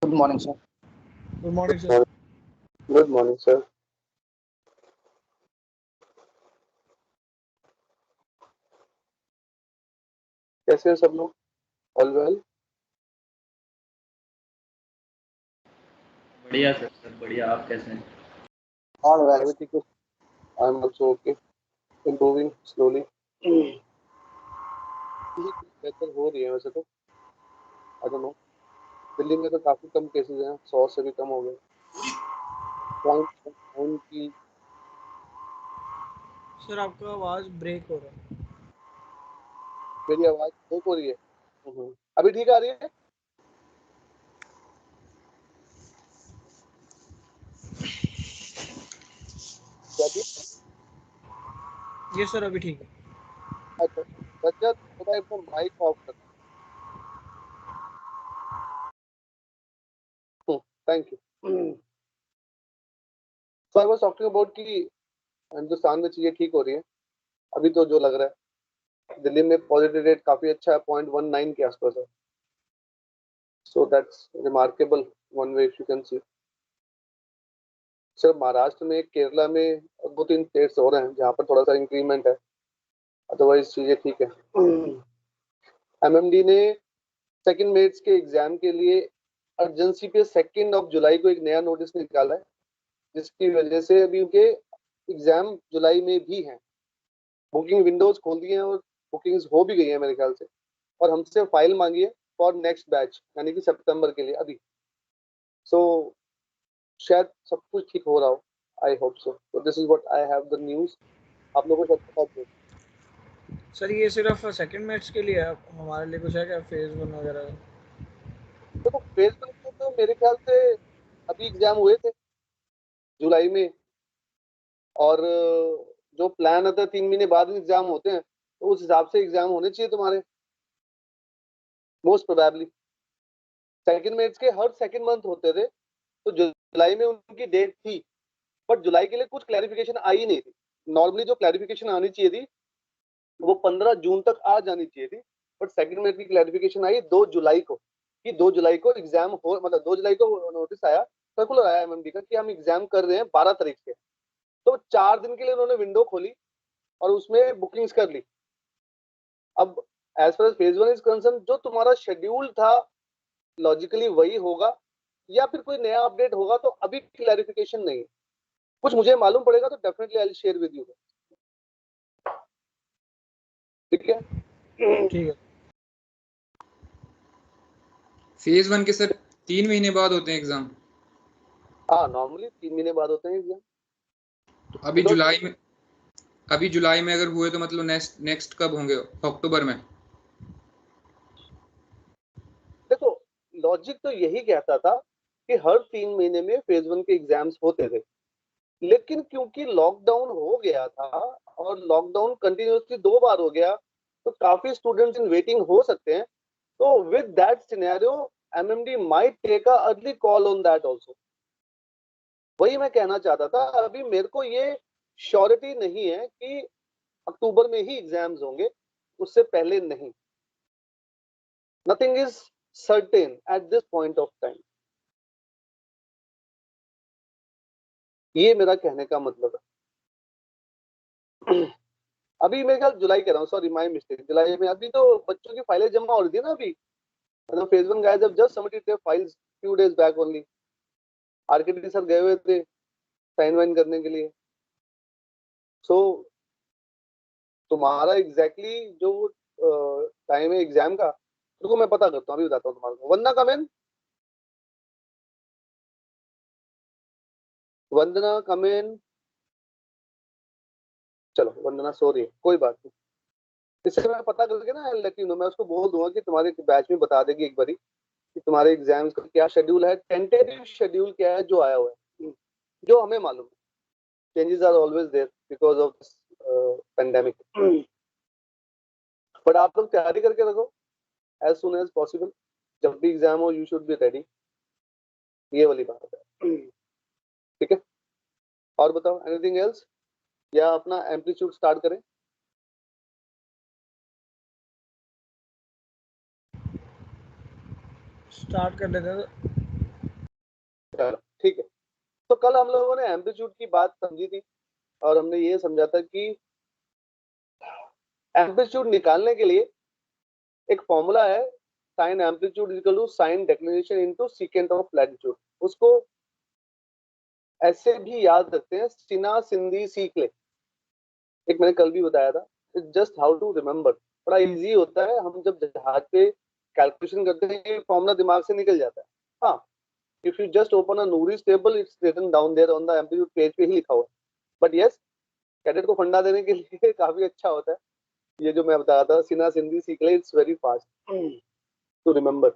Good morning, sir. Good morning, sir. Good morning, sir. कैसे हैं सब लोग? All well? बढ़िया सर बढ़िया। आप कैसे हैं? All well. Everything is. I'm also okay. Improving slowly. बेहतर हो रही है वैसे तो। I don't know. दिल्ली में तो काफी कम केसेस हैं, 100 से भी कम हो गए। पॉइंट की सर आपका आवाज ब्रेक हो रहा है। मेरी आवाज ब्रेक हो रही है। अभी ठीक आ रही है? क्या जी? ये सर अभी ठीक है। अच्छा, रजत थोड़ा अपना माइक ऑफ कर। Thank you. So I was talking about कि हिंदुस्तान में चीजें ठीक हो रही हैं। अभी तो जो लग रहा है दिल्ली में पॉजिटिव रेट काफी अच्छा है, 0.19 के आसपास है। So that's remarkable one way if you can see. Sir Maharashtra में, केरला में और 2-3 स्टेट्स और हैं जहाँ पर थोड़ा सा इंक्रीमेंट है, अदरवाइज चीजें ठीक है। एमएमडी ने सेकंड मेट्स के एग्जाम के लिए अर्जेंसी पे 2 जुलाई को एक नया नोटिस निकाला है, जिसकी वजह से अभी उनके एग्जाम जुलाई में भी हैं। बुकिंग विंडोज खोल दिए हैं और बुकिंग्स हो भी गई है मेरे ख्याल से, और हमसे फाइल मांगी है फॉर नेक्स्ट बैच यानी कि सितंबर के लिए अभी। सो शायद सब कुछ ठीक हो रहा हो, आई होप सो। तो this is what I have the news. आप लोगों को सब पता है? सर ये सिर्फ सेकंड मैच के लिए है, हमारे लिए कुछ है क्या फेज 1 वगैरह? देखो फेज 1 में तो मेरे ख्याल से अभी एग्जाम हुए थे जुलाई में, और जो प्लान होता है 3 महीने बाद एग्जाम होते हैं, तो उस हिसाब से एग्जाम होने चाहिए तुम्हारे मोस्ट प्रोबेबली। सेकंड मेट्स के हर सेकंड मंथ होते थे, तो जुलाई में उनकी डेट थी, बट जुलाई के लिए कुछ क्लैरिफिकेशन आई नहीं थी। नॉर्मली जो क्लैरिफिकेशन आनी चाहिए थी वो 15 जून तक आ जानी चाहिए थी, बट सेकंड मेट की क्लैरिफिकेशन आई 2 जुलाई को, कि 2 जुलाई को एग्जाम हो, मतलब 2 जुलाई को नोटिस आया, सर्कुलर आया एमएमडी का कि हम एग्जाम कर रहे हैं 12 तारीख से। तो 4 दिन के लिए उन्होंने विंडो खोली और उसमें बुकिंग्स कर ली। अब as far as phase 1 is concerned, जो तुम्हारा शेड्यूल था लॉजिकली वही होगा, या फिर कोई नया अपडेट होगा, तो अभी क्लैरिफिकेशन नहीं है। कुछ मुझे मालूम पड़ेगा तो definitely I will share with you. ठीक है? ठीक है। फेज 1 के सर 3 महीने बाद होते हैं एग्जाम? हाँ, नॉर्मली 3 महीने बाद होते हैं एग्जाम। तो अभी जुलाई में अगर हुए तो मतलब नेक्स्ट कब होंगे? अक्टूबर में? देखो लॉजिक तो यही कहता था कि हर 3 महीने में फेज 1 के एग्जाम्स होते थे, लेकिन क्योंकि लॉकडाउन हो गया था और लॉकडाउन कंटिन्यूसली 2 बार हो गया, तो काफी स्टूडेंट्स इन वेटिंग हो सकते हैं। तो with that scenario MMD might take a early call on that also. वही मैं कहना चाहता था, अभी मेरे को ये श्योरिटी नहीं है कि अक्टूबर में ही एग्जाम्स होंगे, उससे पहले नहीं। Nothing is certain eight this point of time. ये मेरा कहने का मतलब है। अभी मेरे ख्याल जुलाई कह रहा हूँ, सॉरी माय मिस्टेक, जुलाई में अभी तो बच्चों की फाइलें जमा हो रही थी ना अभी, मतलब phase 1 guys have just submitted there files few days back only. RKT sir गए हुए थे साइन वाइन करने के लिए। सो तुम्हारा एग्जैक्टली जो टाइम है एग्जाम का, उसको मैं पता करता हूँ, अभी बताता हूँ तुम्हारे को। वंदना कम इन, वंदना कम इन। चलो वंदना सो रही है, कोई बात नहीं। इससे मैं पता करके ना लेट यू नो, मैं उसको बोल दूंगा कि तुम्हारे बैच में बता देगी एक बारी कि तुम्हारे एग्जाम्स का क्या शेड्यूल है, टेंटेटिव शेड्यूल क्या है जो आया हुआ है, जो हमें मालूम है। Changes are always there because of this pandemic. But आप लोग तैयारी करके रखो एज सुन एज पॉसिबल। जब भी एग्जाम हो यू शुड बी रेडी, ये वाली बात है। ठीक है? और बताओ एनीथिंग एल्स, या अपना एम्पलीट्यूड स्टार्ट करें? स्टार्ट कर लेते हैं। तो कल हम लोगों ने एम्पलीट्यूड की बात समझी थी और हमने ये समझा था कि एम्पलीट्यूड निकालने के लिए एक फॉर्मूला है, sine amplitude equal to sine declination into secant of latitude. उसको ऐसे भी याद रखते हैं, सिना सिंधी सीख ले। एक मैंने कल भी बताया था, it's just how to remember. बड़ा इजी होता है, हम जब जहाज पे कैलकुलेशन करते हैं फॉर्मूला दिमाग से निकल जाता है। हाँ, if you just open a Norie's table, it's written down there on the amplitude page पे ही लिखा हुआ है। बट यस, कैडेट को फंडा देने के लिए काफी अच्छा होता है ये जो मैं बता रहा था, सिना सिंधी सीख ले, it's very fast to remember.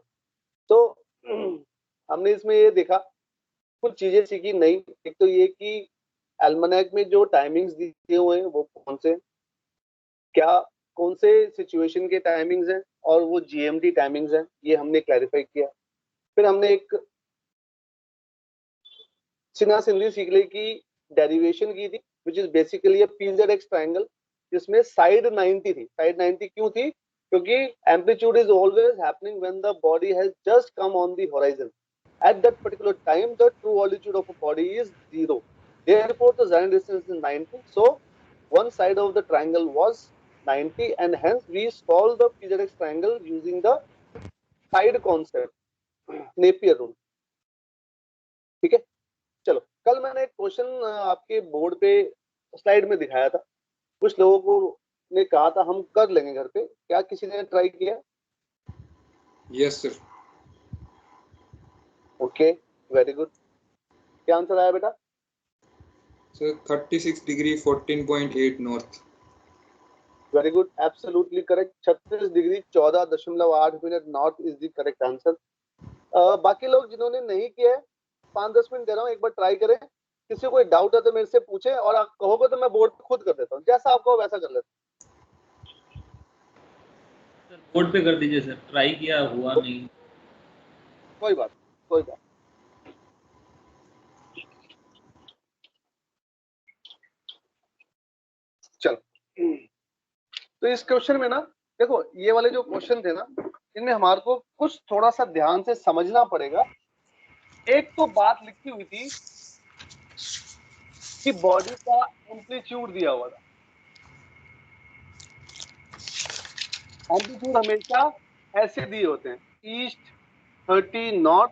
तो हमने इसमें ये देखा, कुछ चीजें सीखी नई। एक तो ये कि एल्मनेक में जो टाइमिंग्स दिए हुए हैं वो कौन से, क्या कौन से सिचुएशन के टाइमिंग्स हैं, और वो जीएमटी टाइमिंग्स हैं, ये हमने क्लैरिफाई किया। फिर हमने एक सिन्हा सिंधी सीख ले की डेरिवेशन की थी, which is basically a PZ triangle, जिसमें साइड 90 थी। साइड 90 क्यों थी? क्योंकि amplitude is always happening when the body has just come on the horizon. At that particular time, the true altitude of a body is 0. Therefore, the zenith distance is 90. So, one side of the triangle was 90, and hence we solve the physics triangle using the side concept, Napier rule. ठीक है, चलो। कल मैंने एक question आपके board पे slide में दिखाया था, कुछ लोगों को ने कहा था हम कर लेंगे घर पे, क्या किसी ने ट्राई किया? Yes sir. Okay, very good. क्या आंसर आया बेटा? Sir 36 degree 14.8 north. Very good, absolutely correct. 36 degree 14.8 minute north is the correct answer. बाकी लोग जिन्होंने नहीं किया है, 5-10 मिनट दे रहा हूँ, एक बार ट्राई करें। किसी को कोई डाउट है तो मेरे से पूछे, और आप कहोगे तो मैं बोर्ड पे खुद कर देता हूँ, जैसा आप कहो वैसा कर लेता सर बोर्ड पे कर दीजिए सर, ट्राई किया हुआ नहीं। हूँ। कोई बात, कोई बात। चलो, तो इस क्वेश्चन में ना देखो, ये वाले जो क्वेश्चन थे ना, इनमें हमारे को कुछ थोड़ा सा ध्यान से समझना पड़ेगा। एक तो बात लिखी हुई थी कि बॉडी का एम्पलीट्यूड दिया हुआ था। एम्पलीट्यूड हमेशा ऐसे दिए होते हैं, ईस्ट 30 नॉर्थ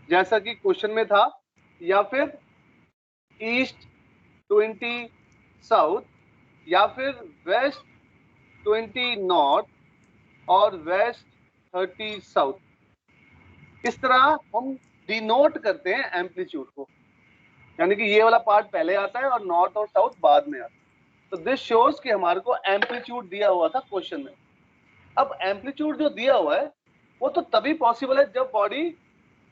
जैसा कि क्वेश्चन में था, या फिर ईस्ट 20 साउथ, या फिर वेस्ट 20 नॉर्थ और वेस्ट 30 साउथ। इस तरह हम डिनोट करते हैं एम्पलीट्यूड को, यानी कि ये वाला पार्ट पहले आता है और नॉर्थ और साउथ बाद में आता है। तो दिस शोज कि हमारे को एम्पलीट्यूड दिया हुआ था क्वेश्चन में। अब एम्पलीट्यूड जो दिया हुआ है वो तो तभी पॉसिबल है जब बॉडी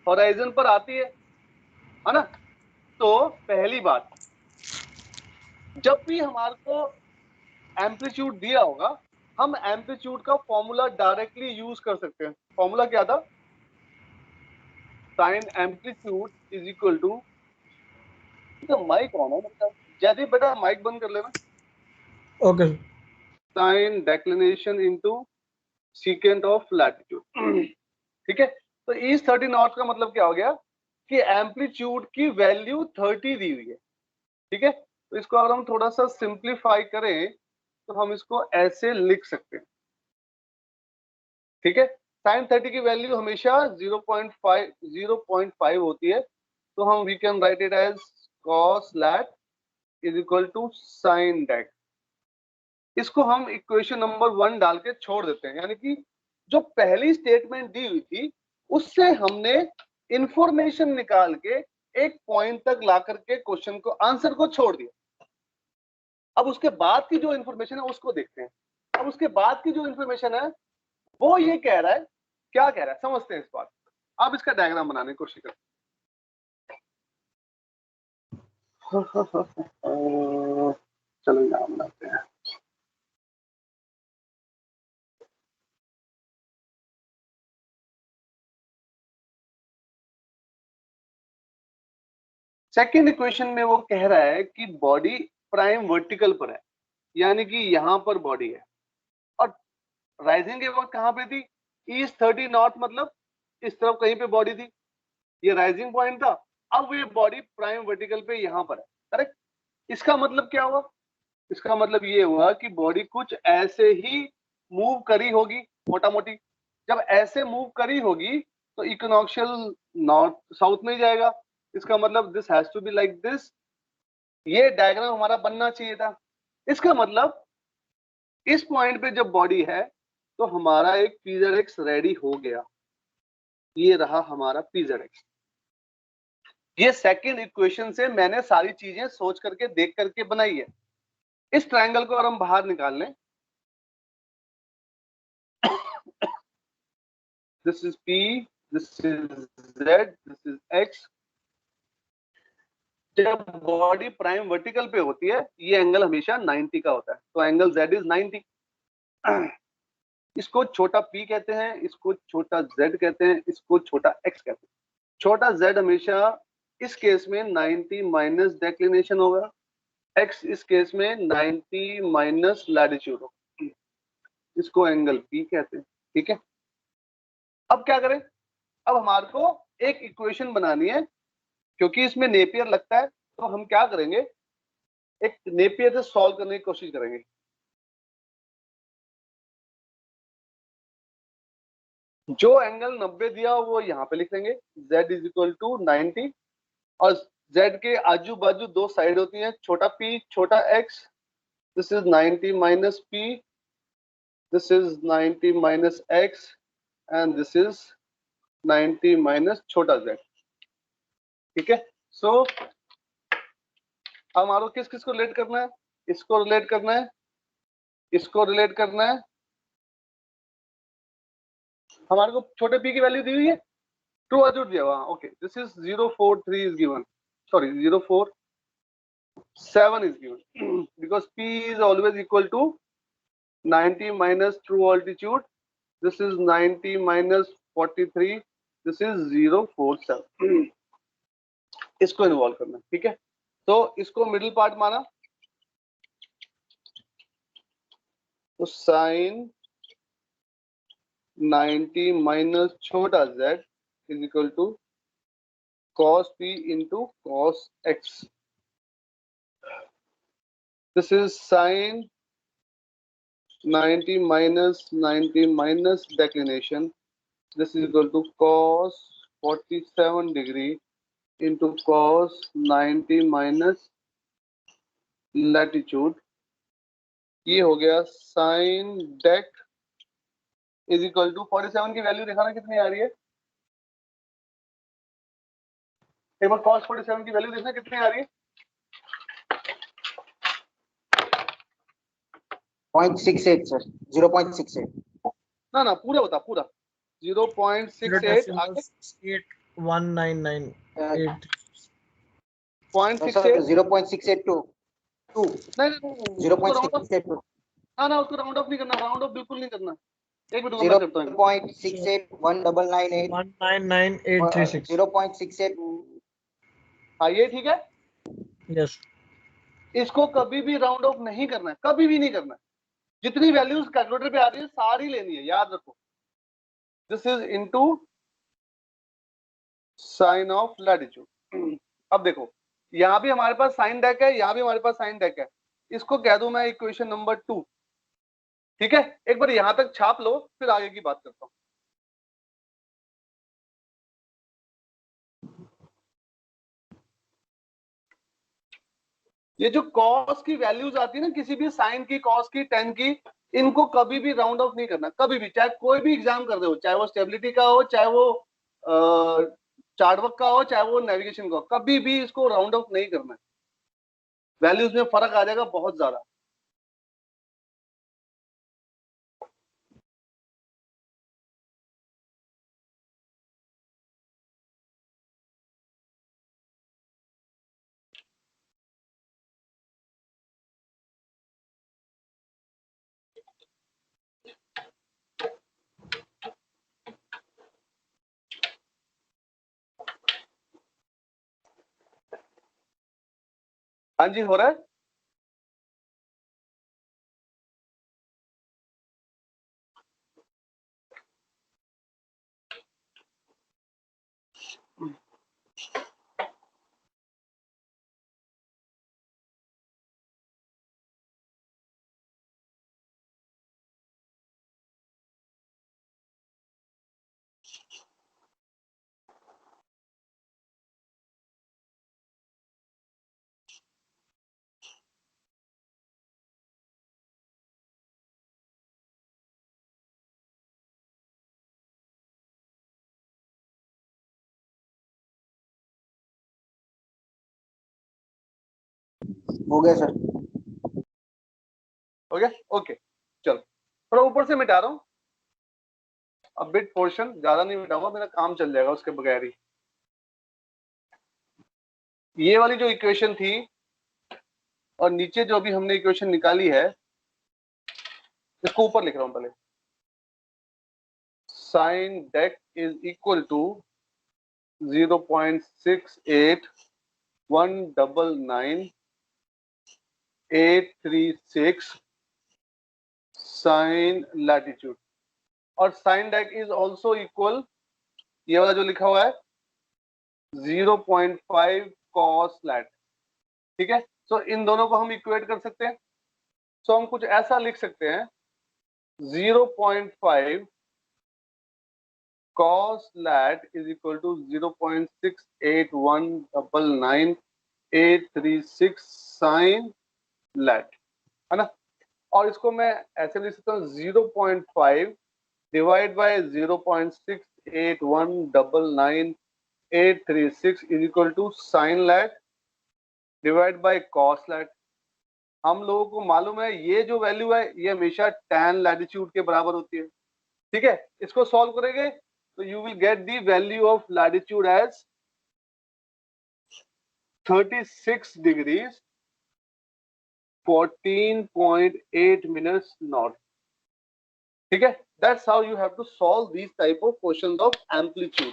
होराइजन पर आती है ना। तो पहली बात, जब भी हमारे को एम्पलीट्यूड दिया होगा, हम एम्पलीट्यूड का फॉर्मूला डायरेक्टली यूज कर सकते हैं। फॉर्मूला क्या था? Sine amplitude is equal to, mike on है मतलब, जयदीप बेटा माइक बंद कर लेना। Okay. Sine declination into secant of latitude. ठीक है, तो ईस्ट 30 नॉर्थ का मतलब क्या हो गया कि एम्पलीट्यूड की वैल्यू 30 दी हुई है। ठीक है, तो इसको अगर हम थोड़ा सा सिंप्लीफाई करें तो हम इसको ऐसे लिख सकते हैं। ठीक है, साइन 30 की वैल्यू हमेशा 0.5 होती है, तो हम we can write it as cos lat is equal to sine dec. इसको हम इक्वेशन नंबर 1 डाल के छोड़ देते हैं, यानी कि जो पहली स्टेटमेंट दी हुई थी उससे हमने इंफॉर्मेशन निकाल के एक पॉइंट तक ला करके क्वेश्चन को, आंसर को छोड़ दिया। अब उसके बाद की जो इंफॉर्मेशन है उसको देखते हैं। अब उसके बाद की जो इंफॉर्मेशन है वो ये कह रहा है, क्या कह रहा है समझते हैं इस बात। अब इसका डायग्राम बनाने की कोशिश करते हैं। चलो यहाँ बनाते हैं। सेकेंड इक्वेशन में वो कह रहा है कि बॉडी प्राइम वर्टिकल पर है, यानी कि यहां पर बॉडी है, और राइजिंग के वक्त कहां पे थी? ईस्ट 30 नॉर्थ, मतलब इस तरफ कहीं पे बॉडी थी, ये राइजिंग पॉइंट था। अब ये बॉडी प्राइम वर्टिकल पे यहां पर है, करेक्ट। इसका मतलब क्या हुआ? इसका मतलब ये हुआ कि बॉडी कुछ ऐसे ही मूव करी होगी, मोटा मोटी। जब ऐसे मूव करी होगी तो इक्विनॉक्शियल नॉर्थ साउथ में ही जाएगा। इसका मतलब this has to be like this. ये डायग्राम हमारा बनना चाहिए था। इसका मतलब इस पॉइंट पे जब बॉडी है तो हमारा एक पीजर एक्स रेडी हो गया। ये रहा हमारा पीजर एक्स। ये सेकंड इक्वेशन से मैंने सारी चीजें सोच करके देख करके बनाई है। इस ट्रायंगल को अगर हम बाहर निकाल लें, this is P, this is Z, this is X। जब बॉडी प्राइम वर्टिकल पे होती है ये एंगल हमेशा 90 का होता है, तो एंगल Z इज 90। इसको छोटा p कहते हैं, इसको छोटा z कहते हैं, इसको छोटा x कहते हैं। छोटा z हमेशा इस केस में 90 माइनस डेक्लिनेशन होगा, x इस केस में 90 माइनस लैटिट्यूड होगा। इसको एंगल p कहते हैं, ठीक है। अब क्या करें? अब हमारे को एक इक्वेशन बनानी है, क्योंकि इसमें नेपियर लगता है, तो हम क्या करेंगे, एक नेपियर से सॉल्व करने की कोशिश करेंगे। जो एंगल 90 दिया वो यहाँ पे लिख देंगे, z इज इक्वल टू 90, और z के आजू बाजू दो साइड होती हैं, छोटा p छोटा x। This is 90 minus p, this is 90 minus x, and this is 90 minus छोटा z, ठीक है। सो हमारे किस किस को रिलेट करना है? इसको रिलेट करना है, इसको रिलेट करना है। हमारे को छोटे p की वैल्यू दी हुई है, ट्रू और झूठ दिया हुआ। Okay, this is 043 is given, sorry 047 is given because p is always equal to 90 minus true altitude. This is 90 minus 43, this is 047। इसको इन्वॉल्व करना, ठीक है। तो इसको मिडिल पार्ट माना, तो साइन 90 माइनस छोटा z is equal to cos p into cos x। This is sin 90 minus declination. This is equal to cos 47 degree into cos 90 minus latitude। ये हो गया sin dec is equal to 47 की value दिखाना कितनी आ रही है, एक बार cos 47 की वैल्यू देखना कितनी आ रही है। 0.68 सर, 0.68। ना ना पूरा बता, पूरा 0.68 आगे 199.8 0.68 0.682 नहीं 0.682 ना उसको राउंड ऑफ नहीं करना, राउंड ऑफ बिल्कुल नहीं करना। एक मिनट मैं करता हूँ। 0.681998 199,836 0.68। हाँ ये ठीक है। यस। इसको कभी भी राउंड ऑफ नहीं करना है, कभी भी नहीं करना है। जितनी वैल्यूज कैलकुलेटर पे आ रही है सारी लेनी है, याद रखो। This is into sine of latitude. अब देखो यहाँ भी हमारे पास साइन डेक है, यहाँ भी हमारे पास साइन डेक है। इसको कह दूं मैं इक्वेशन नंबर 2, ठीक है। एक बार यहां तक छाप लो, फिर आगे की बात करता हूं। ये जो कॉस की वैल्यूज आती है ना, किसी भी साइन की, कॉस की, टेन की, इनको कभी भी राउंड ऑफ नहीं करना, कभी भी। चाहे कोई भी एग्जाम कर रहे हो, चाहे वो स्टेबिलिटी का हो, चाहे वो चार्टवर्क का हो, चाहे वो नेविगेशन का हो, कभी भी इसको राउंड ऑफ नहीं करना है। वैल्यूज में फर्क आ जाएगा बहुत ज्यादा। हाँ जी, हो रहा है। हो गया सर। हो गया, ओके। चलो थोड़ा ऊपर से मिटा रहा हूँ, अब बिट पोर्शन ज्यादा नहीं मिटाऊंगा, मेरा काम चल जाएगा उसके बगैर ही। ये वाली जो इक्वेशन थी और नीचे जो अभी हमने इक्वेशन निकाली है, इसको ऊपर लिख रहा हूं पहले। Sine dec is equal to 0.68199,836 sine latitude, और sine dec is also equal, ये वाला जो लिखा हुआ है 0.5 कॉस लैट। ठीक है, सो इन दोनों को हम इक्वेट कर सकते हैं। सो हम कुछ ऐसा लिख सकते हैं 0.5 cos lat is equal to 0.68199,836 sin lat, है ना। और इसको मैं ऐसे लिख सकता हूँ 0.5 divide by 0.68199,836 is equal to sine lat divide by cos lat. हम लोगों को मालूम है ये जो वैल्यू है ये हमेशा tan लैटिट्यूड के बराबर होती है। ठीक है, इसको सॉल्व करेंगे तो you will get the value of latitude as 36 degrees 14.8 minutes north. ठीक है, that's how you have to solve these type of questions of amplitude.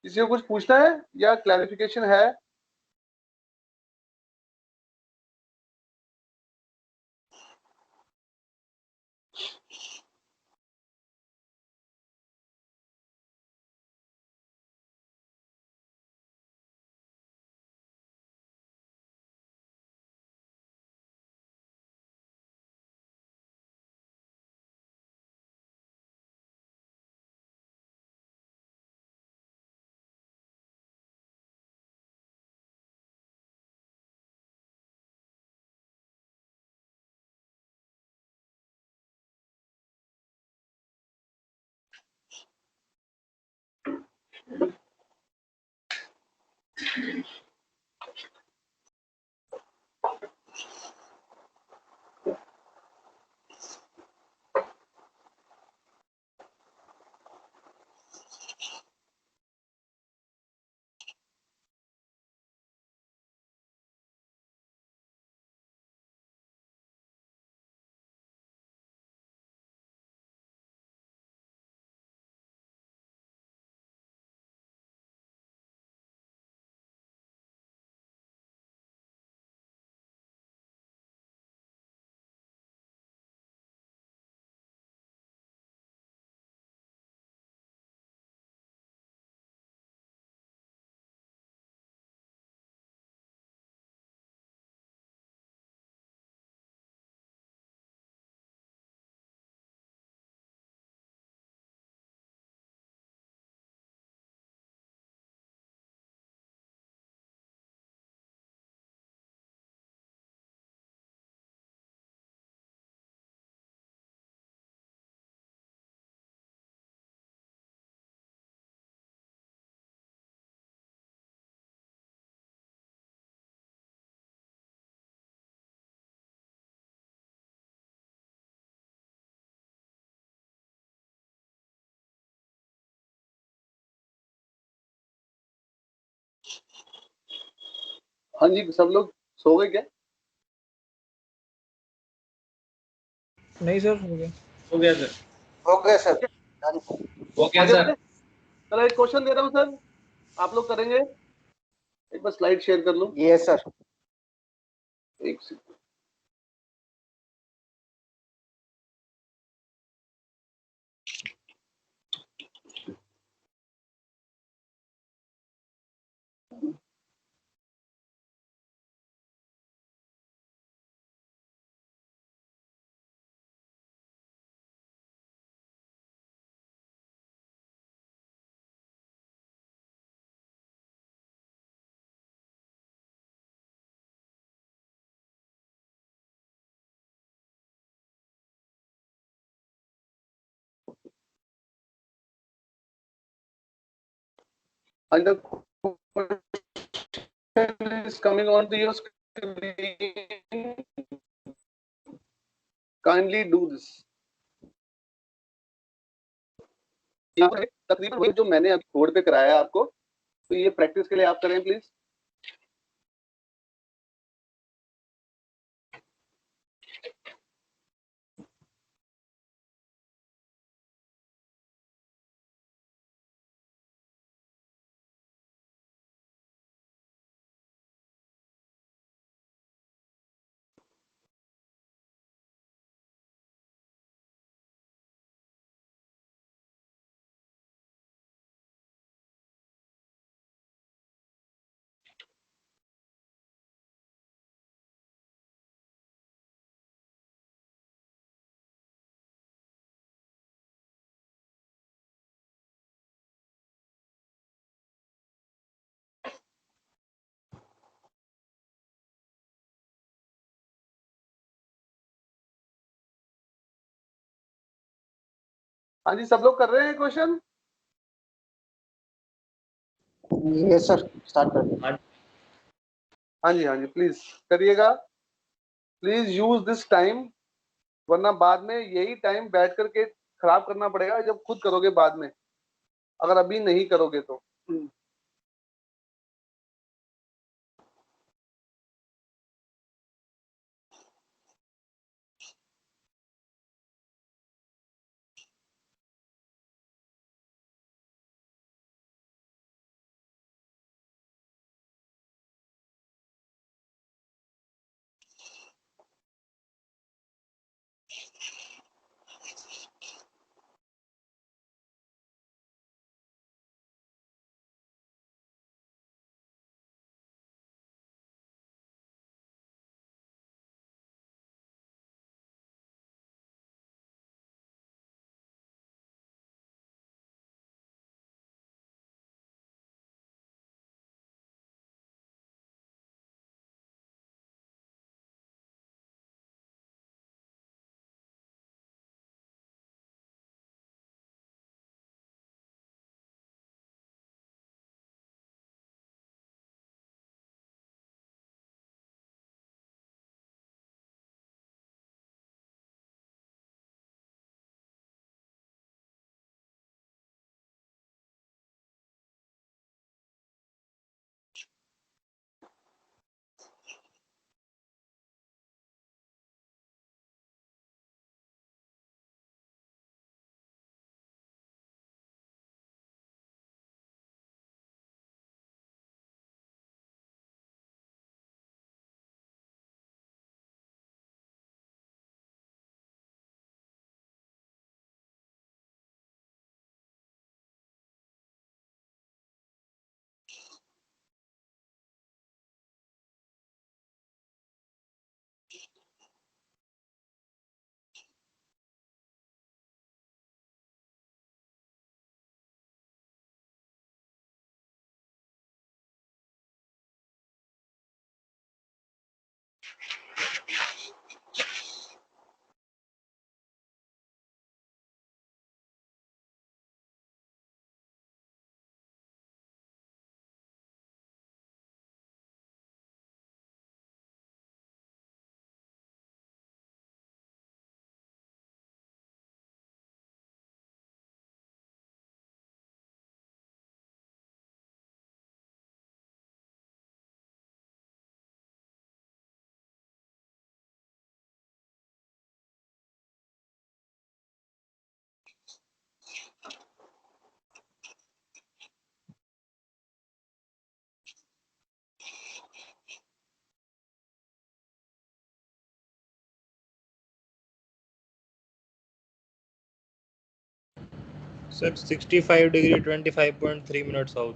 किसी को कुछ पूछना है या क्लैरिफिकेशन है? हाँ जी, सब लोग सो गए क्या? नहीं सर, हो गया। हो गया सर। हो गया सर। हो गया आगे सर। बढ़े? चलो एक क्वेश्चन दे रहा हूँ सर, आप लोग करेंगे। एक बार स्लाइड शेयर कर लो। Yes sir. एक second. And the question is coming on to your screen. Kindly do this. यहाँ पर तकरीबन वही जो मैंने अभी बोर्ड पे कराया है आपको, तो ये प्रैक्टिस के लिए आप करें प्लीज। हाँ जी, सब लोग कर रहे हैं क्वेश्चन? यस सर, स्टार्ट कर दीजिए। हाँ जी प्लीज करिएगा। प्लीज यूज दिस टाइम, वरना बाद में यही टाइम बैठ करके खराब करना पड़ेगा जब खुद करोगे बाद में, अगर अभी नहीं करोगे तो। Sir 65 degree 25.3 minute south.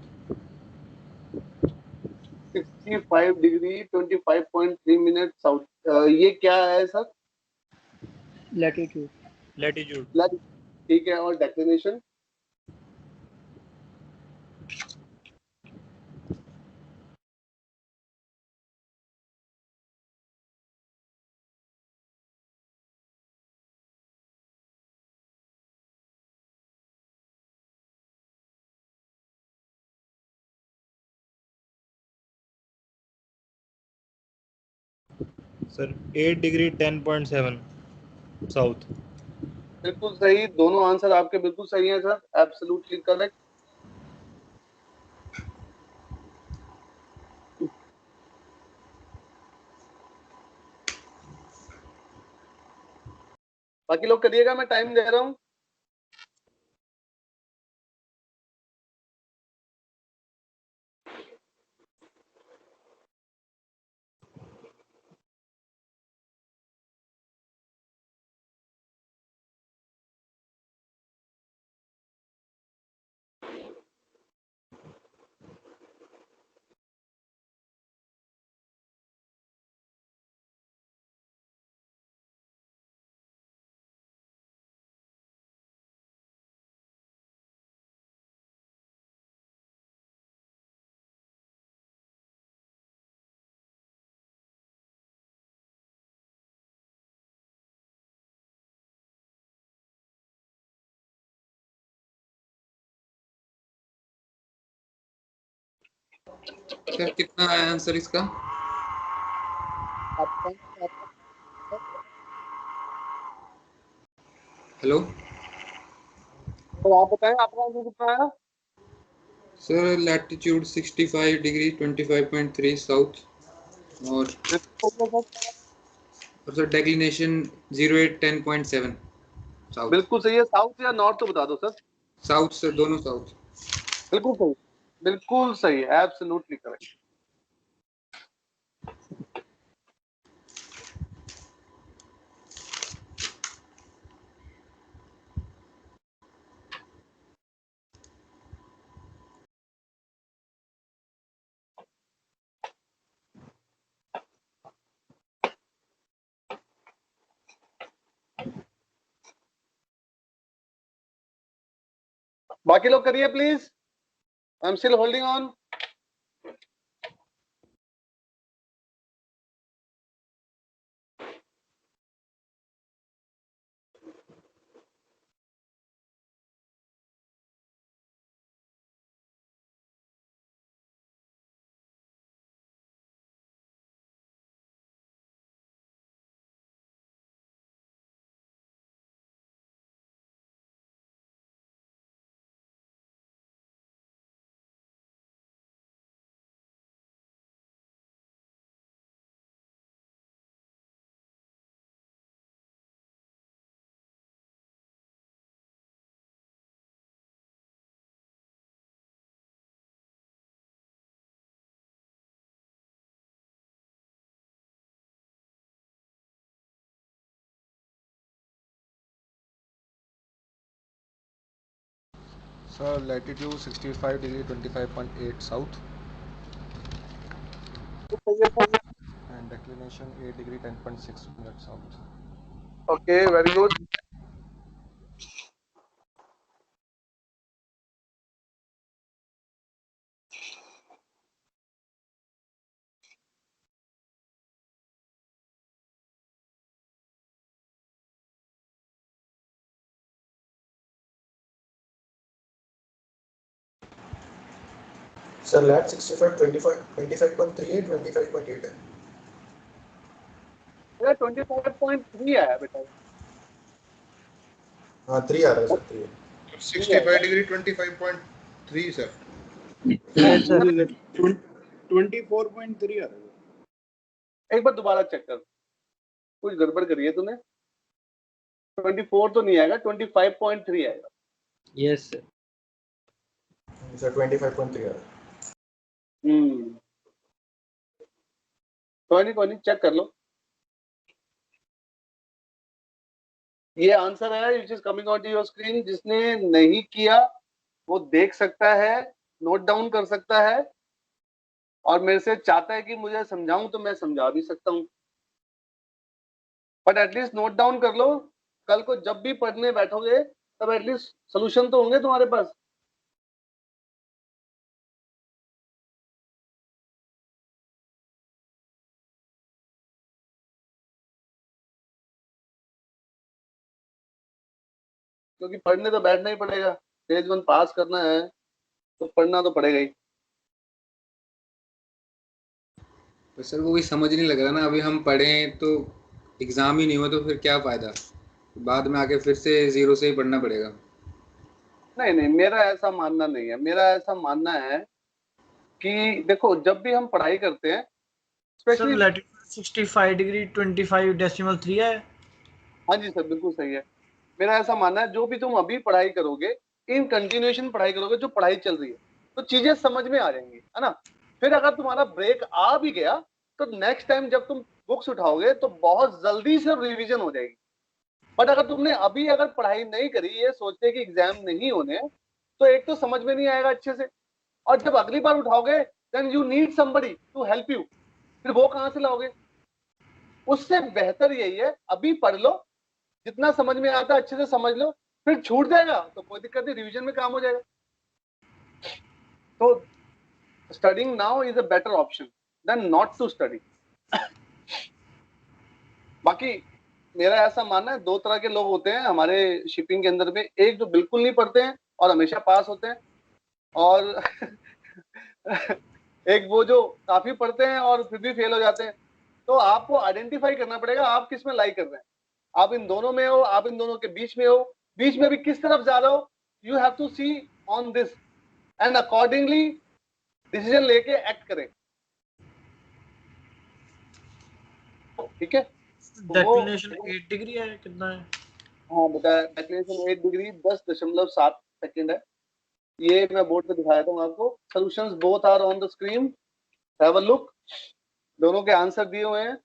65 degree 25.3 minute south. ये क्या है सर? लैटिट्यूड। लैटिट्यूड। ठीक है, और डेक्लिनेशन? Sir 8 degree 10.7 south. बिल्कुल सही, दोनों आंसर आपके बिल्कुल सही हैं सर, एब्सोल्युटली करेक्ट। बाकी लोग करिएगा, मैं टाइम दे रहा हूँ। सर कितना आया आंसर इसका? हेलो तो आप बताएं आपका आंसर कितना आया? सर, लैटिट्यूड 65 डिग्री 25.3 साउथ, और सर डेक्लिनेशन 0810.7 साउथ। बिल्कुल सही है। साउथ या नॉर्थ तो बता दो सर। साउथ सर, दोनों साउथ। बिल्कुल सही, बिल्कुल सही, एब्सोल्युटली करेक्ट। बाकी लोग करिए please, I am still holding on. Sir, latitude 65 degree 25.8 south and declination 8 degree 10.6 minute south. Okay, very good. Sir lat 65 25.38 25.8 है। 25.3 आया बेटा। हाँ 3 आ रहा है sir, 3। 65 degree 25.3 sir. Yes sir. 24.3 आ रहा है। एक बार दोबारा चेक कर, कुछ गड़बड़ करी है तूने। 24 तो नहीं आएगा, 25.3 आएगा। Yes sir. सर 25.3 आ रहा है। कोई नहीं, चेक कर लो। ये आंसर है which is coming on to your screen. जिसने नहीं किया वो देख सकता है, नोट डाउन कर सकता है, और मेरे से चाहता है कि मुझे समझाऊं तो मैं समझा भी सकता हूं, बट एटलीस्ट नोट डाउन कर लो। कल को जब भी पढ़ने बैठोगे तब एटलीस्ट सोल्यूशन तो होंगे तुम्हारे पास। क्योंकि पढ़ने तो बैठना ही पड़ेगा, फेज 1 पास करना है तो पढ़ना तो पड़ेगा ही। तो सर वो भी समझ नहीं लग रहा ना, अभी हम पढ़ें तो एग्जाम ही नहीं हो तो फिर क्या फायदा, बाद में आके फिर से जीरो से ही पढ़ना पड़ेगा। नहीं नहीं, मेरा ऐसा मानना नहीं है। मेरा ऐसा मानना है कि देखो जब भी हम पढ़ाई करते हैं, सर स्पेशली लैटिट्यूड 65 डिग्री 25.3 है। हाँ जी सर, बिल्कुल सही है। मेरा ऐसा मानना है जो भी तुम अभी पढ़ाई करोगे, इन कंटिन्यूएशन पढ़ाई करोगे, जो पढ़ाई चल रही है तो चीजें समझ में आ जाएंगी, है ना। फिर अगर तुम्हारा ब्रेक आ भी गया तो नेक्स्ट टाइम जब तुम बुक्स उठाओगे तो बहुत जल्दी से रिवीजन हो जाएगी। बट अगर तुमने अभी अगर पढ़ाई नहीं करी, ये सोचते कि एग्जाम नहीं होने, तो एक तो समझ में नहीं आएगा अच्छे से, और जब अगली बार उठाओगे then you need somebody to help you, फिर वो कहां से लाओगे। उससे बेहतर यही है अभी पढ़ लो, जितना समझ में आता है अच्छे से समझ लो, फिर छूट जाएगा तो कोई दिक्कत नहीं, रिवीजन में काम हो जाएगा। तो studying now is a better option than not to study. बाकी मेरा ऐसा मानना है, दो तरह के लोग होते हैं हमारे शिपिंग के अंदर में। एक जो बिल्कुल नहीं पढ़ते हैं और हमेशा पास होते हैं, और एक वो जो काफी पढ़ते हैं और फिर भी फेल हो जाते हैं। तो आपको आइडेंटिफाई करना पड़ेगा आप किस में लाइक कर रहे हैं। आप इन दोनों में हो, आप इन दोनों के बीच में हो, बीच में भी किस तरफ जा रहे हो, you have to see on this and accordingly decision लेके एक्ट करें। ठीक है, तो वो डेक्लिनेशन 8 डिग्री है, कितना है? हाँ बताया, डेक्लेरेशन 8 डिग्री 10.7 सेकंड है। ये मैं बोर्ड पे दिखाया था आपको। Solutions both are on the screen, have a look. दोनों के आंसर दिए हुए हैं।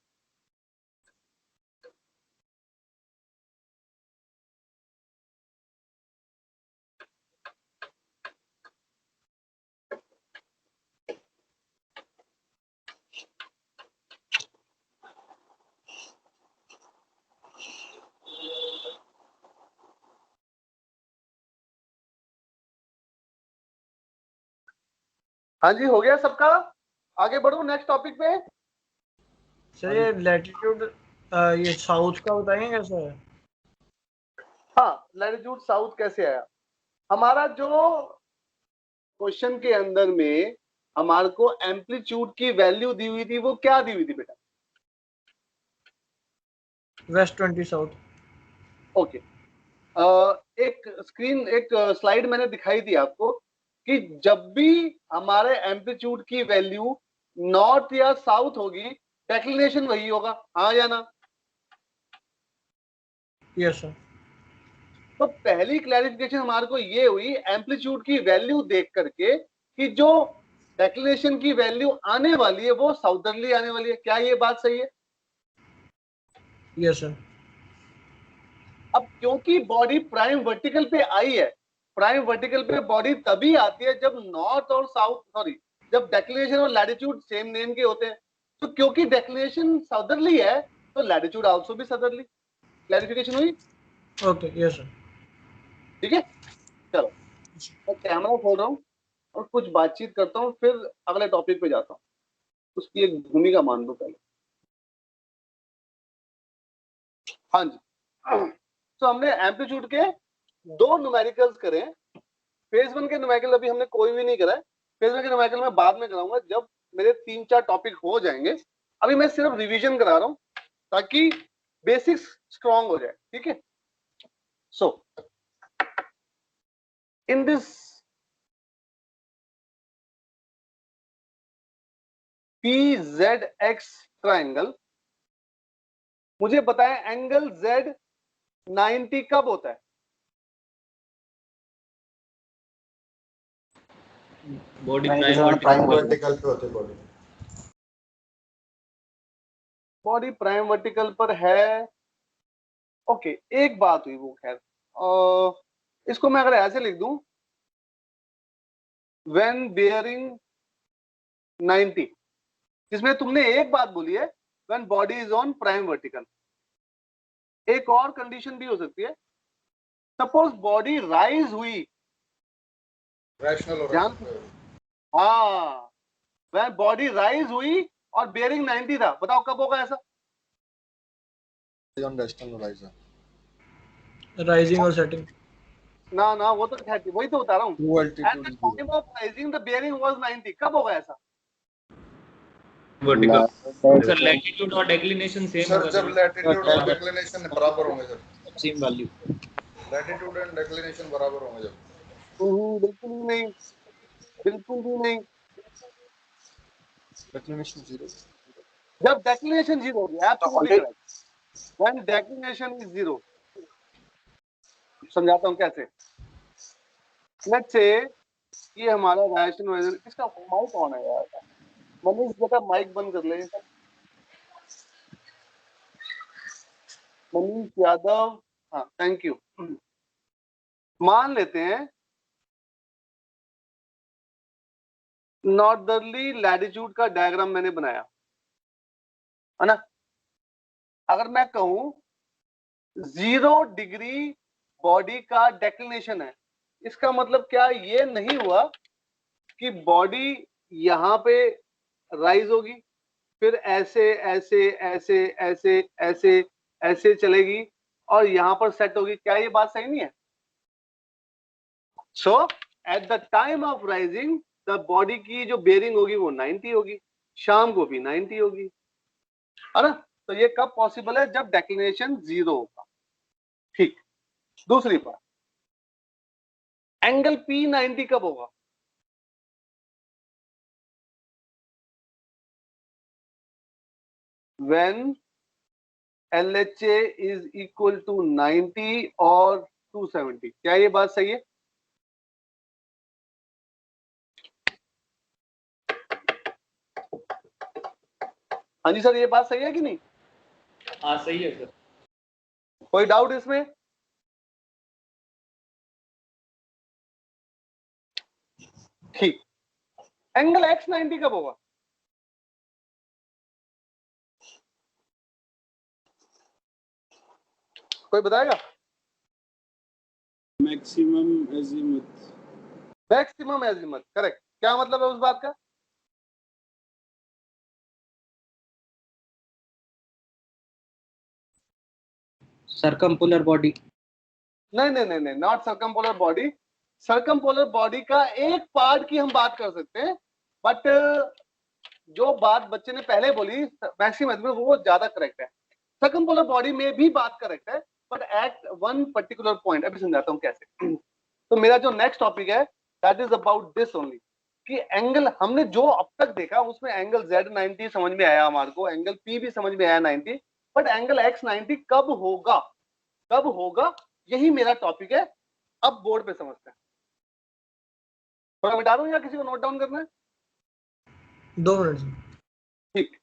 हाँ जी, हो गया सबका। आगे बढ़ो नेक्स्ट टॉपिक पे। सर ये लैटिट्यूड ये साउथ का बताएंगे कैसे है? हाँ, लैटिट्यूड साउथ कैसे आया। हमारा जो क्वेश्चन के अंदर में हमारे को एम्पलीट्यूड की वैल्यू दी हुई थी, वो क्या दी हुई थी बेटा? West 20 south. ओके, एक स्क्रीन एक स्लाइड मैंने दिखाई थी आपको कि जब भी हमारे एम्पलीट्यूड की वैल्यू नॉर्थ या साउथ होगी, डेक्लिनेशन वही होगा, हाँ या ना। Yes sir. तो पहली क्लैरिफिकेशन हमारे को ये हुई एम्पलीट्यूड की वैल्यू देख करके कि जो डेक्लिनेशन की वैल्यू आने वाली है वो साउदर्ली आने वाली है। क्या ये बात सही है? Yes sir. अब क्योंकि बॉडी प्राइम वर्टिकल पे आई है, प्राइम वर्टिकल पे बॉडी तभी आती है जब नॉर्थ और साउथ, सॉरी, जब डेक्लिनेशन और लैटिट्यूड सेम नेम के होते हैं। तो क्योंकि डेक्लिनेशन साउदर्ली है तो लैटिट्यूड आल्सो भी साउदर्ली। क्लैरिफिकेशन हुई? Okay yes sir. ठीक है, चलो मैं कैमरा खोल रहा हूँ और कुछ बातचीत करता हूँ, फिर अगले टॉपिक पे जाता हूँ। उसकी एक भूमिका मान लो पहले। हाँ जी, तो हमने एम्पलीट्यूड के दो न्यूमेरिकल्स करे। फेज 1 के न्यूमेरिकल अभी हमने कोई भी नहीं करा है। फेज 1 के न्यूमेरिकल मैं बाद में कराऊंगा जब मेरे 3-4 टॉपिक हो जाएंगे। अभी मैं सिर्फ रिवीजन करा रहा हूं ताकि बेसिक्स स्ट्रांग हो जाए। ठीक है, सो इन दिस PZX ट्राइंगल, मुझे बताएं एंगल Z 90 कब होता है? बॉडी प्राइम वर्टिकल पे होते बॉडी। बॉडी प्राइम वर्टिकल पर है ओके, एक बात हुई वो, खैर इसको मैं अगर ऐसे लिख दूं, व्हेन बेयरिंग 90, जिसमें तुमने एक बात बोली है, when body is on prime vertical. एक और कंडीशन भी हो सकती है, सपोज बॉडी राइज हुई, रैशनल और ध्यान, हाँ, वह बॉडी राइज हुई और बेयरिंग 90 था, बताओ कब होगा ऐसा? on rational horizon. राइजिंग और सेटिंग। ना ना, वो तो खैर वही तो बता रहा हूँ, True at altitude the is zero. Time of rising the bearing was 90, कब होगा ऐसा? वर्टिकल सर, लैटिट्यूड और डेक्लिनेशन सेम सर होगा जब लैटिट्यूड और डिक्लिनेशन बराबर होंगे sir, same value. Latitude and declination बराबर होंगे जब। बिल्कुल भी नहीं, बिल्कुल भी नहीं। Declination 0. जब डेक्लिनेशन जीरो होगी, absolutely correct, when declination is zero. समझाता हूँ कैसे। लेट्स से ये हमारा रैशनल होराइजन, इसका माइक कौन है यार? मनीष बेटा माइक बंद कर ले। मनीष यादव, हाँ थैंक यू। मान लेते हैं नॉर्दर्ली लैटिट्यूड का डायग्राम मैंने बनाया है ना। अगर मैं कहूं 0 डिग्री बॉडी का डेक्लिनेशन है, इसका मतलब क्या ये नहीं हुआ कि बॉडी यहां पे राइज होगी, फिर ऐसे ऐसे ऐसे ऐसे ऐसे ऐसे चलेगी और यहां पर सेट होगी? क्या ये बात सही नहीं है? So at the time of rising the body की जो बेयरिंग होगी वो 90 होगी, शाम को भी 90 होगी, है ना। तो ये कब पॉसिबल है? जब डेक्लिनेशन 0 होगा। ठीक, दूसरी बात, एंगल P 90 कब होगा? when LHA is equal to 90 और 270। क्या ये बात सही है? हाँ जी सर, ये बात सही है कि नहीं? हाँ सही है सर। कोई डाउट इसमें? ठीक, एंगल X 90 कब होगा? कोई बताएगा? Maximum azimuth. Maximum azimuth, correct. क्या मतलब है उस बात का? सर्कमपोलर बॉडी। नहीं नहीं नहीं नहीं, नॉट सर्कमपोलर बॉडी। सर्कमपोलर बॉडी का एक पार्ट की हम बात कर सकते हैं, बट जो बात बच्चे ने पहले बोली मैक्सिमम एजीमुथ, वो ज्यादा करेक्ट है। सर्कमपोलर बॉडी में भी बात करेक्ट है, but at one particular point. अभी समझाता हूँ कैसे। तो मेरा जो नेक्स्ट टॉपिक है that is about this only, कि एंगल हमने जो अब तक देखा उसमें एंगल Z 90 समझ में आया हमारे को, एंगल P भी समझ में आया 90, बट एंगल X 90 कब होगा, कब होगा, यही मेरा टॉपिक है। अब बोर्ड पे समझते हैं। थोड़ा मिटा दूं या किसी को नोट डाउन करना है? 2 मिनट। ठीक,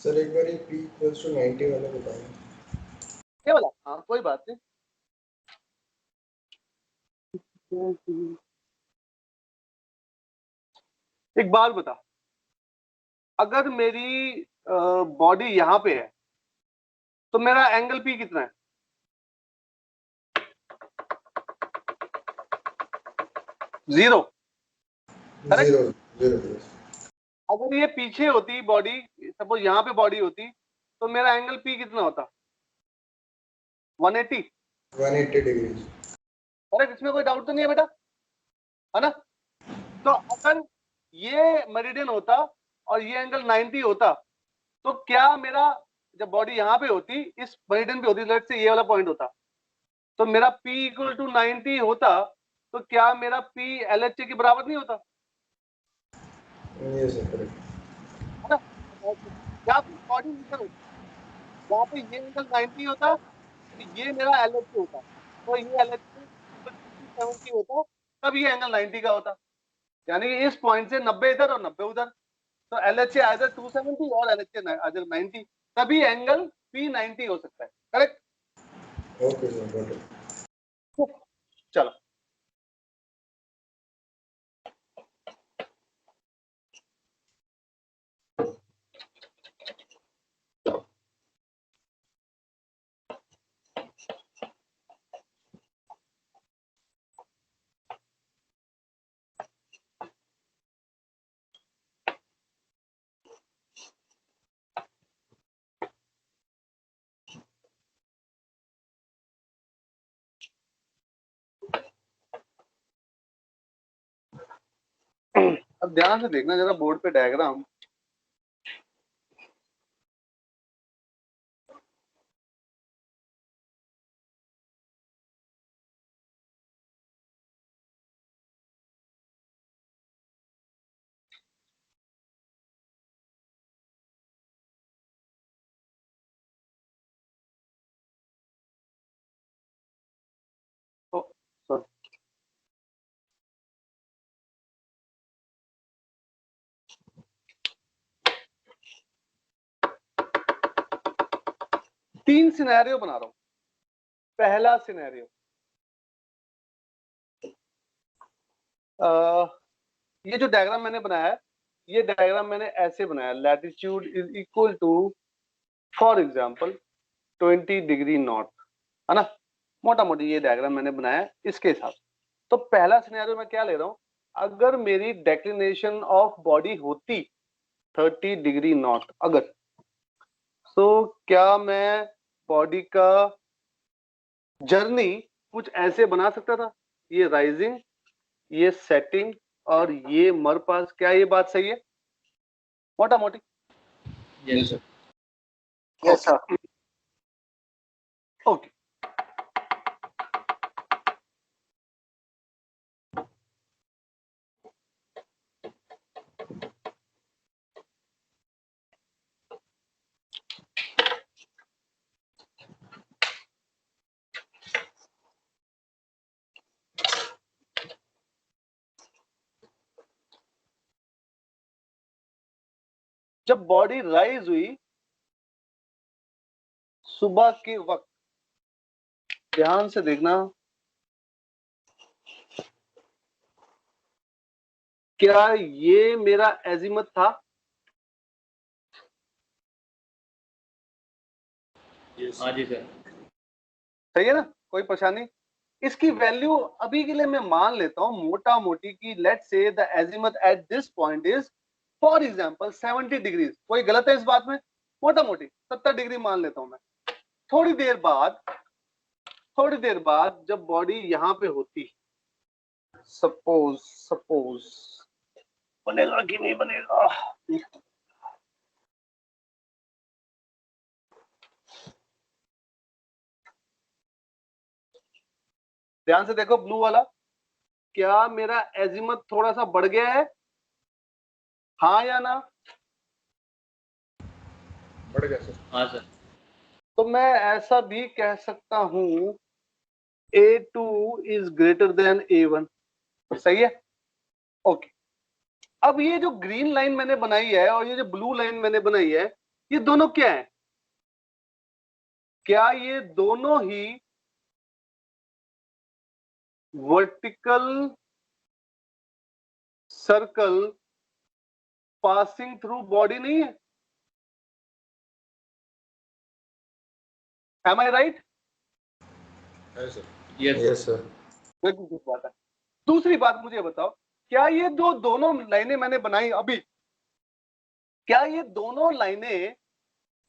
सर एक बार P इक्वल्स टू 90 वाला बताएं। क्या बोला? हाँ कोई बात नहीं। एक बात बता, अगर मेरी बॉडी यहां पे है तो मेरा एंगल P कितना है? जीरो। Zero zero. अगर ये पीछे होती बॉडी, सपोज यहाँ पे बॉडी होती, तो मेरा एंगल P कितना होता? 180। 180 डिग्री। अरे इसमें कोई डाउट तो नहीं है बेटा, है ना। तो अगर ये मेरिडियन होता और ये एंगल 90 होता, तो क्या मेरा, जब बॉडी यहाँ पे होती, इस मेरिडियन पे होती, लेट्स से ये वाला पॉइंट होता, तो मेरा P इक्वल टू 90 होता, तो क्या मेरा P LHA के बराबर नहीं होता? ये सर करेक्ट। है ना। या फिर बॉडी इधर होती, यहाँ पे ये एंगल 90 होता, तो ये मेरा LHA होता, तो ये LHA 70 होता, तब ये एंगल 90 का होता। यानी कि इस पॉइंट से 90 इधर और 90 उधर, तो LHA आइदर 270 और LHA आइदर 90, तभी एंगल P90 हो सकता है, correct? Okay sir, got it. चलो अब ध्यान से देखना जरा बोर्ड पे डायग्राम। तो sorry, तीन सिनेरियो बना रहा हूं। पहला सिनेरियो, ये जो डायग्राम मैंने बनाया है, ये डायग्राम मैंने ऐसे बनाया, latitude is equal to for example 20 degree north, है ना, मोटा मोटी ये डायग्राम मैंने बनाया है इसके हिसाब से। तो पहला सिनेरियो मैं क्या ले रहा हूं, अगर मेरी डेक्लिनेशन ऑफ बॉडी होती 30 डिग्री नॉर्थ, अगर, तो क्या मैं बॉडी का जर्नी कुछ ऐसे बना सकता था, ये राइजिंग, ये सेटिंग और ये मर पास, क्या ये बात सही है मोटा मोटी? Yes sir. Yes sir. Okay, जब बॉडी राइज हुई सुबह के वक्त, ध्यान से देखना, क्या ये मेरा एजिमत था? हाँ जी सर। सही है ना, कोई परेशानी? इसकी वैल्यू अभी के लिए मैं मान लेता हूं मोटा मोटी की, let's say the azimuth at this point is for example 70 degree. कोई गलत है इस बात में? मोटा मोटी 70 डिग्री मान लेता हूं मैं। थोड़ी देर बाद जब बॉडी यहां पे होती, सपोज बनेगा कि नहीं बनेगा, ध्यान से देखो ब्लू वाला, क्या मेरा एजिमत थोड़ा सा बढ़ गया है, हाँ या ना? बढ़ गया सर। हाँ सर। तो मैं ऐसा भी कह सकता हूं A2 is greater than A1, सही है? ओके, अब ये जो ग्रीन लाइन मैंने बनाई है और ये जो ब्लू लाइन मैंने बनाई है, ये दोनों क्या है? क्या ये दोनों ही vertical circle passing through body नहीं है? Am I right? है सर। Yes yes sir. बिल्कुल ठीक बात है। दूसरी बात मुझे बताओ, क्या ये जो दोनों लाइनें मैंने बनाई अभी, क्या ये दोनों लाइनें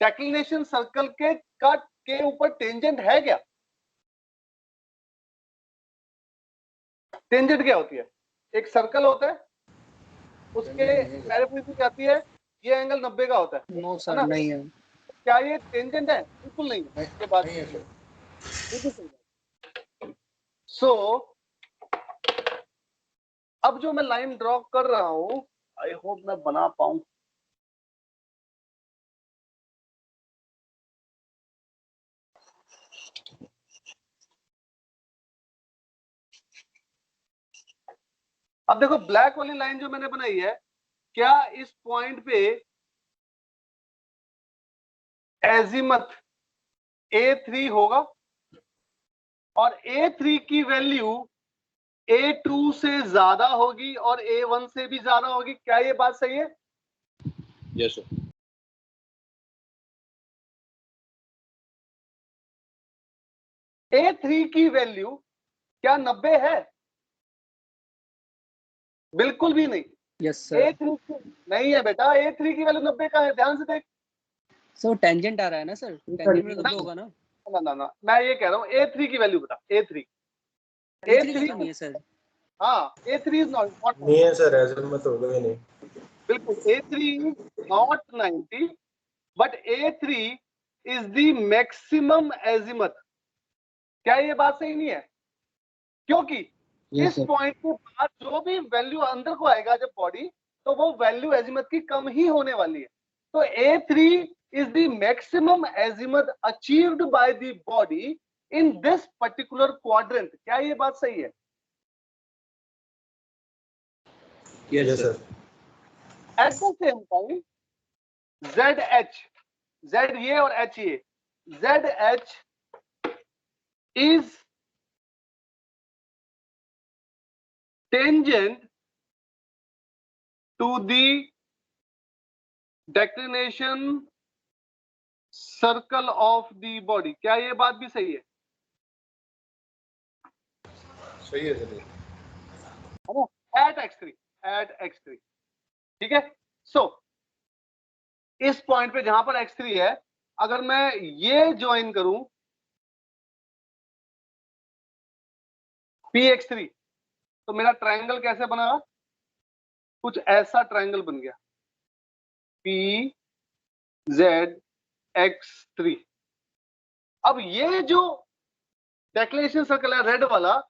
डेक्लिनेशन सर्कल के ऊपर टेंजेंट है क्या? टेंजेंट क्या होती है? एक सर्कल होता है, उसके पैरेफेरल क्या आती है, ये एंगल 90 का होता है। नो है सर, ना? नहीं है। क्या ये टेंजेंट है? बिल्कुल नहीं है। ये बात नहीं है सर। बिल्कुल सही है। सो अब जो मैं लाइन ड्रॉ कर रहा हूं, आई होप मैं बना पाऊं। अब देखो ब्लैक वाली लाइन जो मैंने बनाई है, क्या इस पॉइंट पे एजीमथ A3 होगा और A3 की वैल्यू A2 से ज्यादा होगी और A1 से भी ज्यादा होगी? क्या ये बात सही है? Yes sir. A3 की वैल्यू क्या 90 है? बिल्कुल भी नहीं। Yes sir. A3 नहीं है बेटा, A3 की वैल्यू 90 का है, ध्यान से देख। सर टेंजेंट आ रहा है ना सर, टेंजेंट में 90 होगा ना? ना, मैं ये कह रहा हूँ A3 की वैल्यू बता। A3 A3 नहीं है सर। हाँ, A3 इज नॉट नहीं है सर, एजीमुथ होगा ही नहीं। बिल्कुल, A3 is not 90 but A3 is the maximum azimuth. क्या ये बात सही नहीं है? क्योंकि इस पॉइंट के बाद जो भी वैल्यू अंदर को आएगा जब बॉडी, तो वो वैल्यू एजीमथ की कम ही होने वाली है। तो A3 is the maximum azimuth achieved by the body in this particular quadrant. क्या ये बात सही है? Yes sir. At the same time, ZH, Z ये और H ये, ZH is tangent to the declination circle of the body. क्या ये बात भी सही है? सही है सर। है ना? At x3, ठीक है। सो इस पॉइंट पे जहां पर x3 है, अगर मैं ये ज्वाइन करूं px3, तो मेरा ट्रायंगल कैसे बना? कुछ ऐसा ट्रायंगल बन गया, PZX3। अब ये जो डेक्लेरेशन सर्कल है रेड वाला,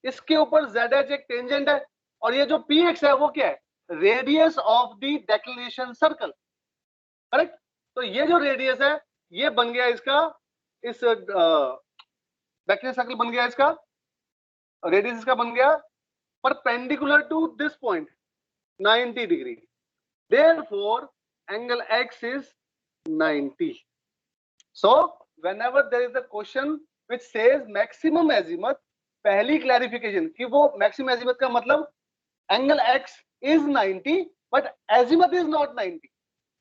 इसके ऊपर ZH एक टेंजेंट है, और ये जो PX है वो क्या है? Radius of the declaration circle, correct? तो ये जो रेडियस है ये बन गया इसका, इस डेक्लेरेशन सर्कल बन गया इसका, रेडियस इसका बन गया perpendicular to this point 90 degree. Therefore, angle X is 90. So, whenever there is a question which says maximum azimuth, पहली क्लैरिफिकेशन कि वो मैक्सिमम एजीमथ का मतलब angle X is 90 but azimuth is not 90,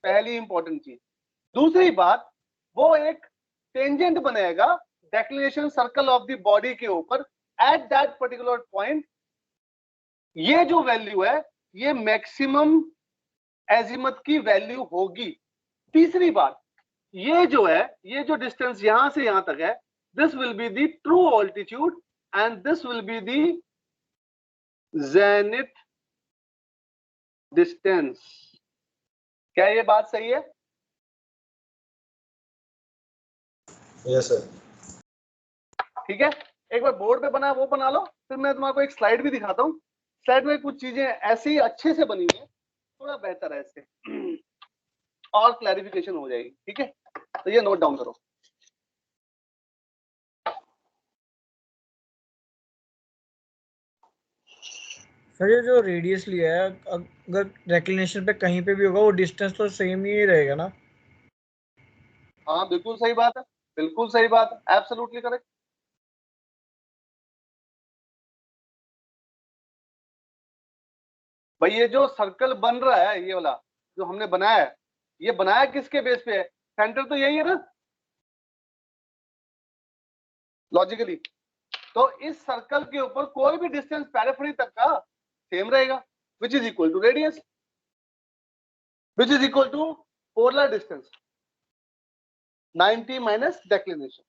पहली इंपॉर्टेंट चीज। दूसरी बात, वो एक टेंजेंट बनाएगा declination circle of the body के ऊपर एट दैट पर्टिकुलर पॉइंट। ये जो वैल्यू है ये मैक्सिमम एजीमथ की वैल्यू होगी। तीसरी बात, ये जो है, ये जो डिस्टेंस यहां से यहां तक है, this will be the true altitude and this will be the zenith distance. क्या ये बात सही है? Yes sir. ठीक है, एक बार बोर्ड पे बना वो बना लो, फिर मैं तुम्हारे को एक स्लाइड भी दिखाता हूँ। स्लाइड में कुछ चीजें ऐसे ही अच्छे से बनी हुई है, थोड़ा बेहतर है इससे और क्लैरिफिकेशन हो जाएगी। ठीक है, तो ये नोट डाउन करो। सर ये जो रेडियस लिया है, अगर डेक्लिनेशन पे कहीं पे भी होगा वो डिस्टेंस तो सेम ही रहेगा ना? हाँ बिल्कुल सही बात है, बिल्कुल सही बात है, एब्सोल्युटली करेक्ट। भाई ये जो सर्कल बन रहा है, ये वाला जो हमने बनाया है, ये बनाया किसके बेस पे है? सेंटर तो यही है ना लॉजिकली। तो इस सर्कल के ऊपर कोई भी डिस्टेंस पेरिफेरी तक का सेम रहेगा, which is equal to radius, which is equal to polar distance 90 minus declination.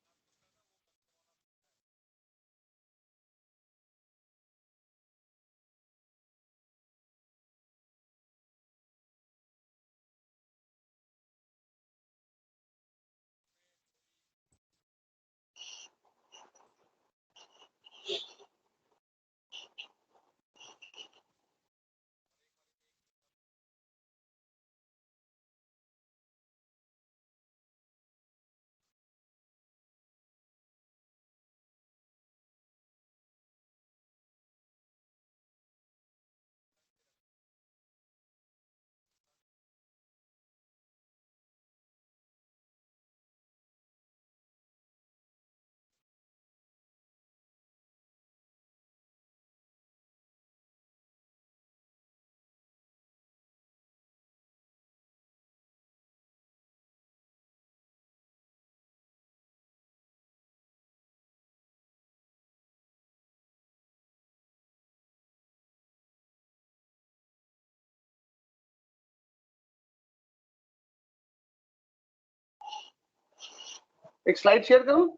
एक स्लाइड शेयर करूं?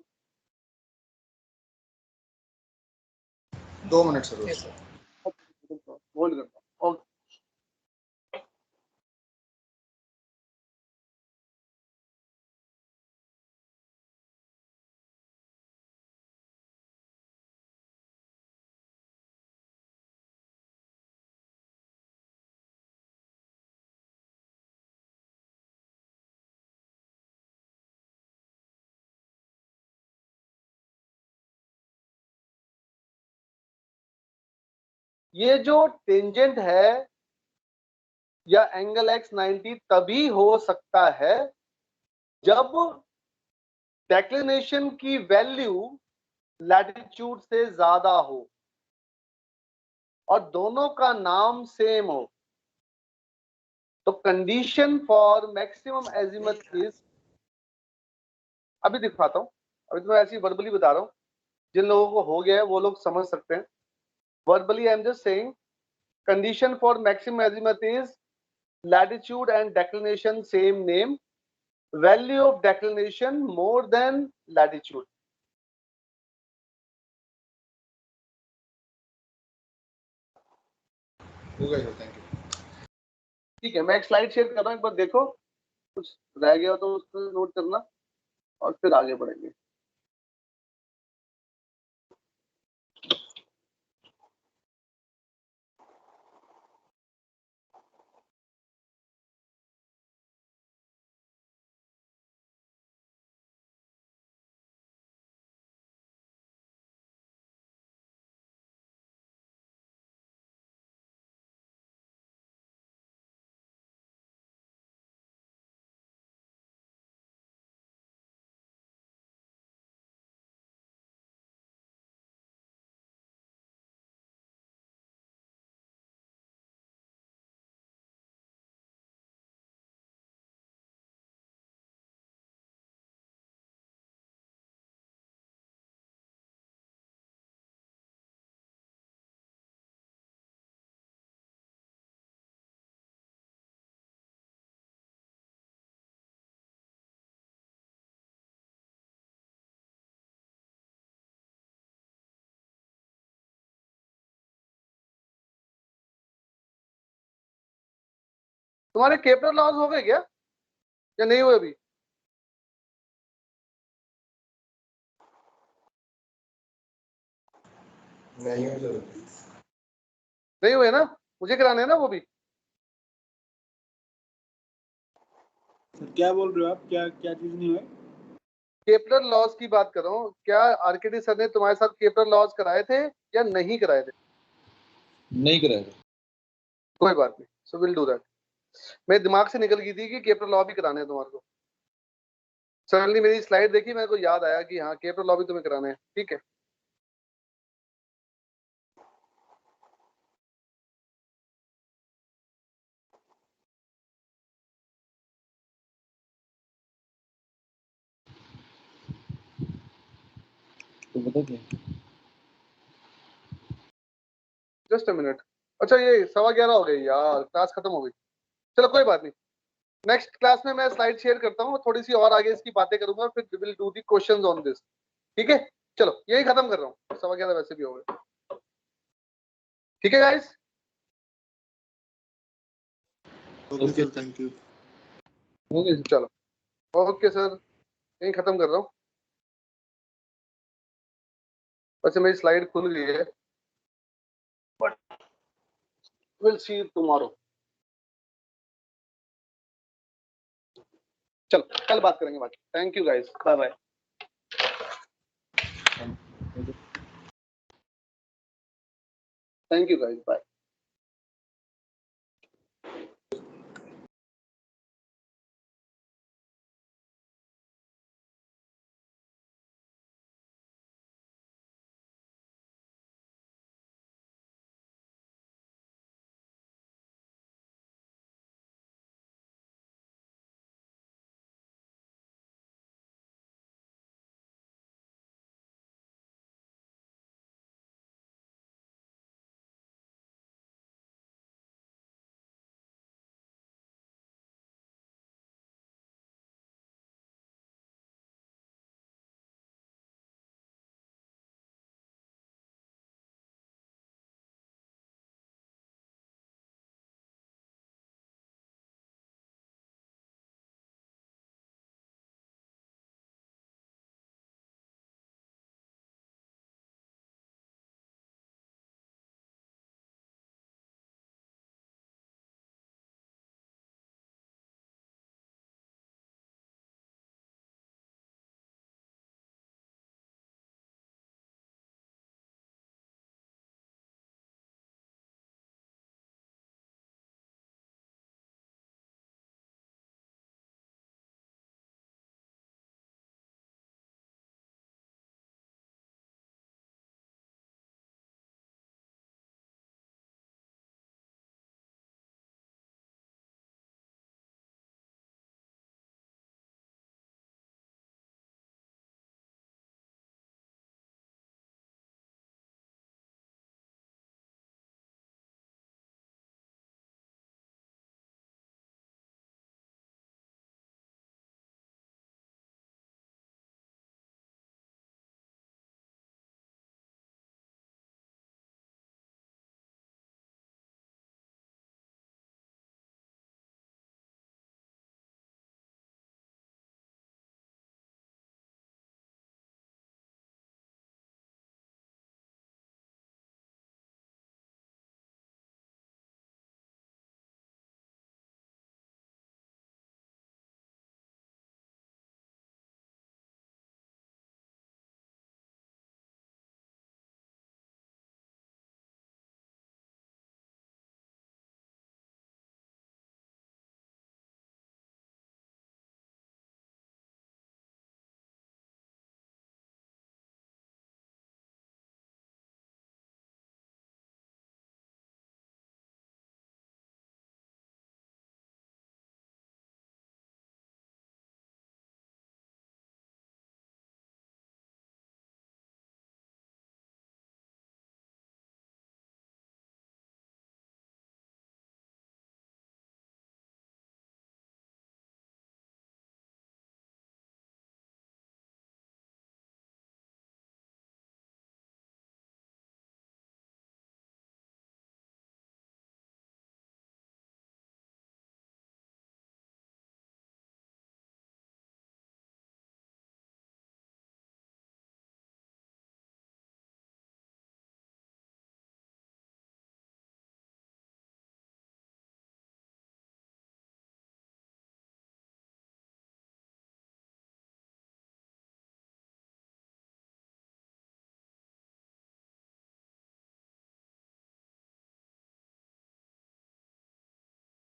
2 मिनट सर। होल्ड करता हूं। ओके। ये जो टेंजेंट है या एंगल एक्स 90 तभी हो सकता है जब डेक्लिनेशन की वैल्यू लैटिट्यूड से ज्यादा हो और दोनों का नाम सेम हो। तो condition for maximum azimuth is, अभी दिखाता हूं, अभी तो मैं ऐसे ही वर्बली बता रहा हूं, जिन लोगों को हो गया है वो लोग समझ सकते हैं। Verbally I am just saying condition for maximum azimuth is latitude and declination same name, value of declination more than latitude. हो गया सर, थैंक यू। ठीक है, मैं एक स्लाइड शेयर कर रहा हूं, एक बार देखो, कुछ रह गया तो उसको नोट करना और फिर आगे बढ़ेंगे। तुम्हारे केपलर लॉज हो गए क्या या नहीं हुए अभी? नहीं हुए सर। नहीं हुए ना, मुझे कराने हैं ना वो भी। क्या बोल रहे हो आप? क्या क्या चीज नहीं हुआ? केपलर लॉज की बात कर रहा हूँ। क्या आरकेडी सर ने तुम्हारे साथ केपलर लॉज कराए थे या नहीं कराए थे? नहीं कराया सर। कोई बात नहीं, सो विल डू दैट। मेरे दिमाग से निकल गई थी कि केपलर लॉ भी कराने हैं तुम्हारे को। सडनली मेरी स्लाइड देखी, मेरे को याद आया कि हाँ केपलर लॉ भी तुम्हें कराने हैं। ठीक है, तो बता क्या? Just a minute. अच्छा ये 11:15 हो गई यार, क्लास खत्म हो गई। चलो कोई बात नहीं, नेक्स्ट क्लास में मैं स्लाइड शेयर करता हूँ, थोड़ी सी और आगे इसकी बातें करूंगा, फिर will do the questions on this. ठीक है, चलो यही खत्म कर रहा हूँ, 11:15 वैसे भी हो गए। ठीक है guys, okay sir, thank you. Okay चलो, ओके सर, यही खत्म कर रहा हूँ। वैसे मेरी स्लाइड खुल गई है, बट विल सी टुमारो। चलो कल बात करेंगे बाकी। Thank you guys, bye bye. Thank you guys, bye.